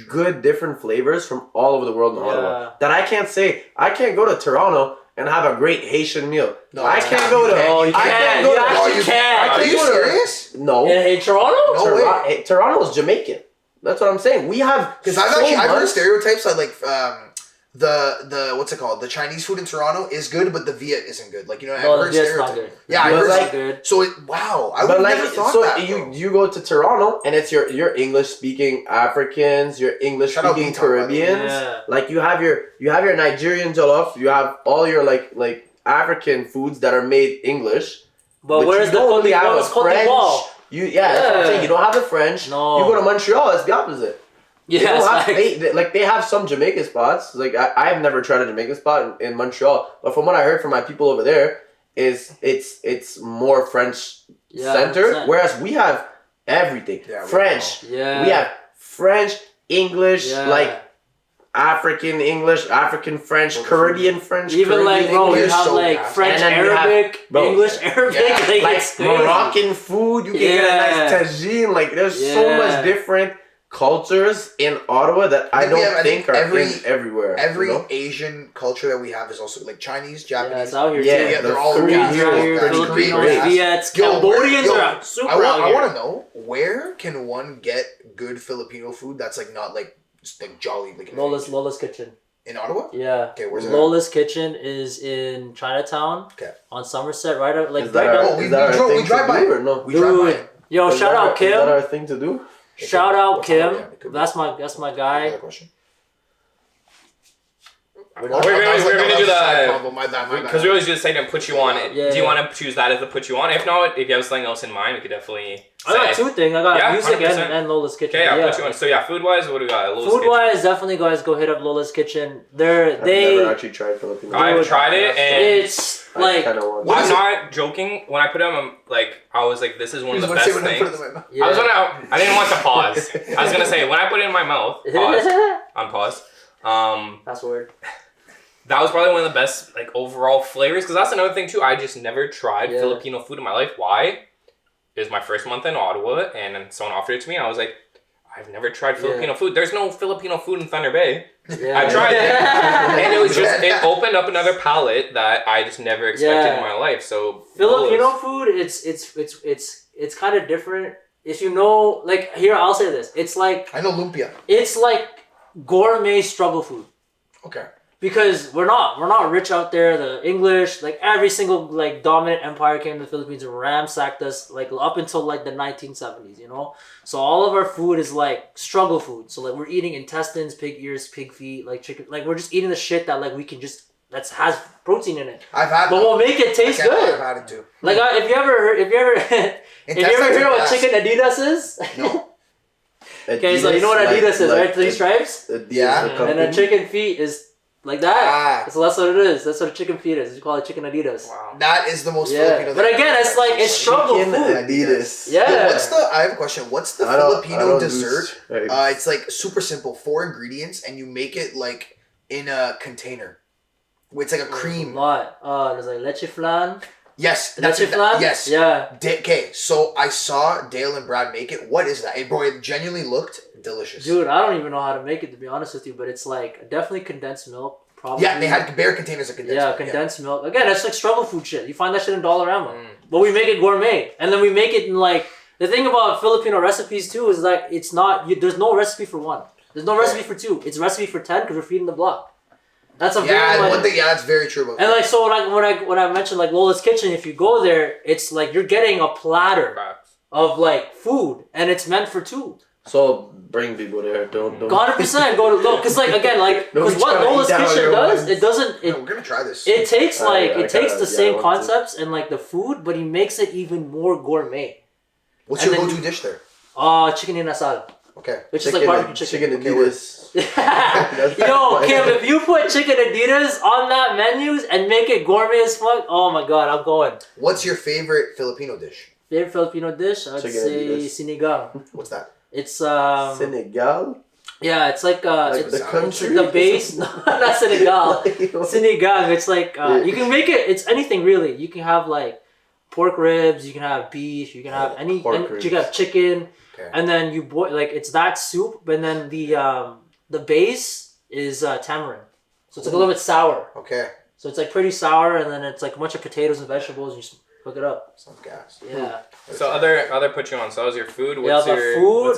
good different flavors from all over the world in Ottawa that I can't go to Toronto and have a great Haitian meal. No, I can't go to. You can't. Are you serious? No. In Toronto? No way. Toronto is Jamaican. That's what I'm saying. We have because I've heard stereotypes like the what's it called? The Chinese food in Toronto is good, but the Viet isn't good. Like, you know, I've heard stereotypes. Not good. Yeah, I heard like good. So I would never thought that. So you go to Toronto and it's your English speaking Africans, your English speaking Caribbeans. Like you have your Nigerian jollof, you have all your like African foods that are made English. But where's the only have a French? That's what I'm saying. You don't have the French. No. You go to Montreal, it's the opposite. Yeah, they have some Jamaican spots. Like I've never tried a Jamaican spot in Montreal, but from what I heard from my people over there, it's more French centered. 100%. Whereas we have everything French. Yeah, we have French, English, like African English, African French, Caribbean French. Even Caribbean like English. You have like French Arabic, English Arabic, like Moroccan food. You can get a nice tagine. Like there's so much different cultures in Ottawa that I don't think are everywhere. Every Asian culture that we have is also like Chinese, Japanese. Yeah, it's out here too. Yeah, they're all Koreans here, Filipinos, Viets, Cambodians are super out here. I want to know, where can one get good Filipino food that's like not like Just like jolly. Like Lola's Kitchen. In Ottawa? Yeah. Okay, where's it? Lola's Kitchen is in Chinatown. Okay. On Somerset, right out, like Is that our, we drive by. or no? We drive by. Yo, shout out Kim. Is that our thing to do? Shout out Kim. Yeah, that's my guy. Another question? We're gonna do that because because we always do the same and put you on it. Yeah, do you want to choose that as the put you on? If not, if you have something else in mind, we could definitely. I got two things. I got music 100%. and Lola's Kitchen. Okay, I'll put you on. So yeah, food wise, what do we got? Food wise, definitely guys go hit up Lola's Kitchen. I've never actually tried Filipino. I've tried it and it's like I'm not joking. When I put them, I was like, this is one of the best things. Yeah. I didn't want to pause. I was gonna say when I put it in my mouth, pause, on pause. That's weird. That was probably one of the best like overall flavors because that's another thing too. I just never tried Filipino food in my life. Why? It was my first month in Ottawa, and someone offered it to me. And I was like, I've never tried Filipino food. There's no Filipino food in Thunder Bay. Yeah. I tried it, and it was just it opened up another palate that I just never expected in my life. So Filipino food, it's kind of different. If you know, like here, I'll say this: it's like I know lumpia. It's like gourmet struggle food. Okay. Because we're not rich out there. The English, like every single like dominant empire came to the Philippines and ransacked us like up until like the 1970s, you know? So all of our food is like struggle food. So like we're eating intestines, pig ears, pig feet, like chicken, like we're just eating the shit that like we can just has protein in it. I've had but we'll make it taste good. I've had it too. Like if you ever hear what chicken Adidas is? No. Okay, so you know what Adidas is, right? Three stripes? Yeah. And a chicken feet is like that. So that's what it is. That's what a chicken feet is. You call it chicken Adidas. Wow. That is the most Filipino. But again, it's like it's struggle food. Adidas. Yeah. I have a question. What's the Filipino dessert? It's like super simple. 4 ingredients, and you make it like in a container. It's like a cream. There's like leche flan. Yes. Leche flan? Yes. Yeah. Okay, so I saw Dale and Brad make it. What is that? It genuinely looked delicious. Dude, I don't even know how to make it, to be honest with you, but it's like definitely condensed milk. Probably. Yeah, they had bare containers of condensed milk. Condensed milk. Again, that's like struggle food shit. You find that shit in Dollarama. But we make it gourmet. And then we make it in like... The thing about Filipino recipes too is like it's not... there's no recipe for 1. There's no recipe for 2. It's recipe for 10 because we're feeding the block. That's a very one thing. Yeah, that's very true. And like so when I mentioned like Lola's Kitchen, if you go there, it's like you're getting a platter of like food, and it's meant for 2. So bring people there. Don't. 100% go to because like again like because what Lola's Kitchen does, it doesn't. We're gonna try this. It takes the same concepts and like the food, but he makes it even more gourmet. What's your go-to dish there? Chicken inasal. Okay. Which is like barbecue chicken. Chicken Adidas. Yo, Kim, if you put chicken Adidas on that menus and make it gourmet as fuck, oh my god, I'm going. What's your favorite Filipino dish? Favorite Filipino dish? I'd say sinigang. What's that? It's Senegal? Yeah, it's like it's the country. The base, no, not Senegal. Sinigang. It's like you can make it. It's anything really. You can have like pork ribs. You can have beef. You can have you can have chicken. Okay. And then you boil like it's that soup, and then the base is tamarind, so it's like a little bit sour. Okay. So it's like pretty sour, and then it's like a bunch of potatoes and vegetables. And you just cook it up. Sounds gas. Yeah. So other put you on. So that was your food. What's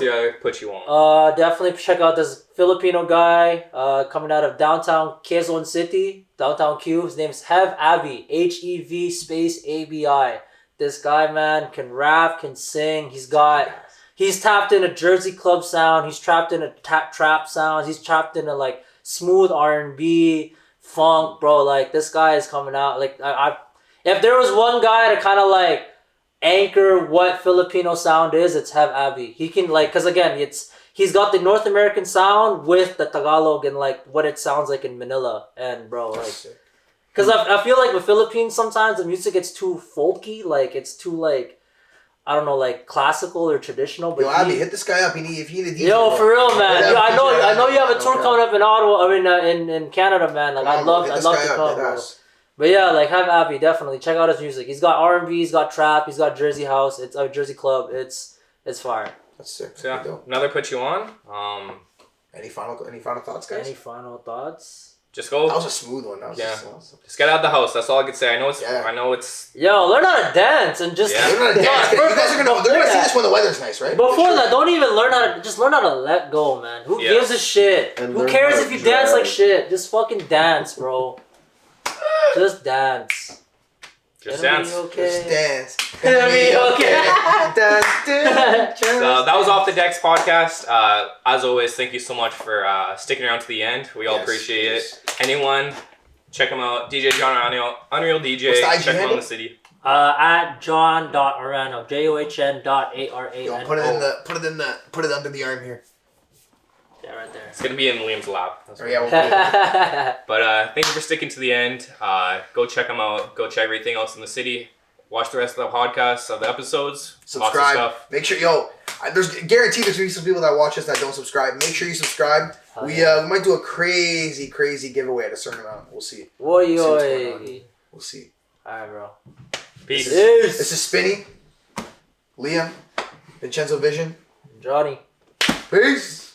your other put you on? Definitely check out this Filipino guy coming out of downtown Quezon City, downtown Q. His name is Hev Abi, HEV space ABI. This guy, man, can rap, can sing. He's tapped in a Jersey club sound. He's trapped in a trap sound. He's trapped in a like smooth R&B, funk, bro. Like this guy is coming out. Like if there was one guy to kind of like anchor what Filipino sound is, it's Hev Abi. He can like, cause again, he's got the North American sound with the Tagalog and like what it sounds like in Manila. And bro, like, cause I feel like with Philippines sometimes the music gets too folky. Like it's too like. I don't know, like classical or traditional. But Abby, hit this guy up. If he need a DJ. Yo, for real, man. Yo, I know you have a tour coming up in Ottawa. I mean, in Canada, man. Like I'd love to come, bro. But yeah, like have Abby definitely check out his music. He's got R&B, he's got trap, he's got Jersey house. It's a Jersey club. It's fire. That's sick. So, yeah, another put you on. Any final thoughts, guys? Any final thoughts? Just go. That was a smooth one. That was Just get out of the house. That's all I can say. I know it's. Yo, learn how to dance and just. Yeah. Learn how to dance. You guys are gonna. They're gonna see this when the weather's nice, right? Before that, don't even learn how to. Just learn how to let go, man. Who gives a shit? And Who cares if you dance like shit? Just fucking dance, bro. Just dance. Just dance. Just dance. It'll be okay. So that was Off the Decks podcast. As always, thank you so much for sticking around to the end. We all appreciate it. Anyone, check them out. DJ John.arano, Unreal DJ. What's the IG check them out handle? in the city. At john.arano, john.arano. Yo, put it under the arm here. Yeah, right there. It's gonna be in Liam's lap. Oh, yeah, we'll put it. But thank you for sticking to the end. Go check them out. Go check everything else in the city. Watch the rest of the podcasts of the episodes. Subscribe. Lots of stuff. Make sure, there's guaranteed there's gonna be some people that watch us that don't subscribe. Make sure you subscribe. We might do a crazy giveaway at a certain amount. We'll see. We'll see. Alright, bro. Peace. This is Spinny, Liam, Vincenzovision, Johnny. Peace.